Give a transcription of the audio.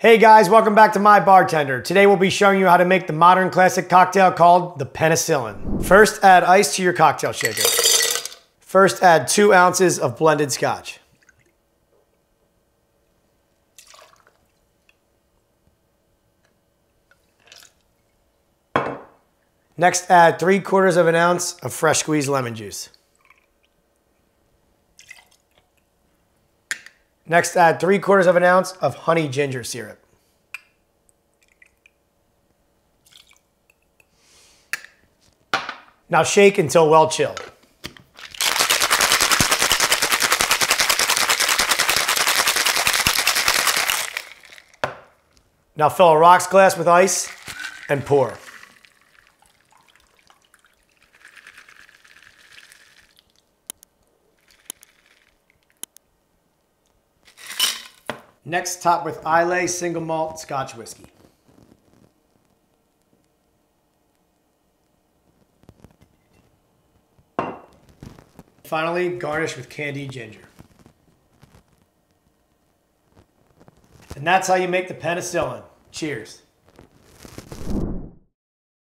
Hey guys, welcome back to Mybartender. Today we'll be showing you how to make the modern classic cocktail called the Penicillin. First, add ice to your cocktail shaker. First, add 2 ounces of blended Scotch. Next, add 3/4 of an ounce of fresh squeezed lemon juice. Next, add 3/4 of an ounce of honey ginger syrup. Now shake until well chilled. Now fill a rocks glass with ice and pour. Next, top with Islay single malt Scotch whiskey. Finally, garnish with candied ginger. And that's how you make the Penicillin. Cheers.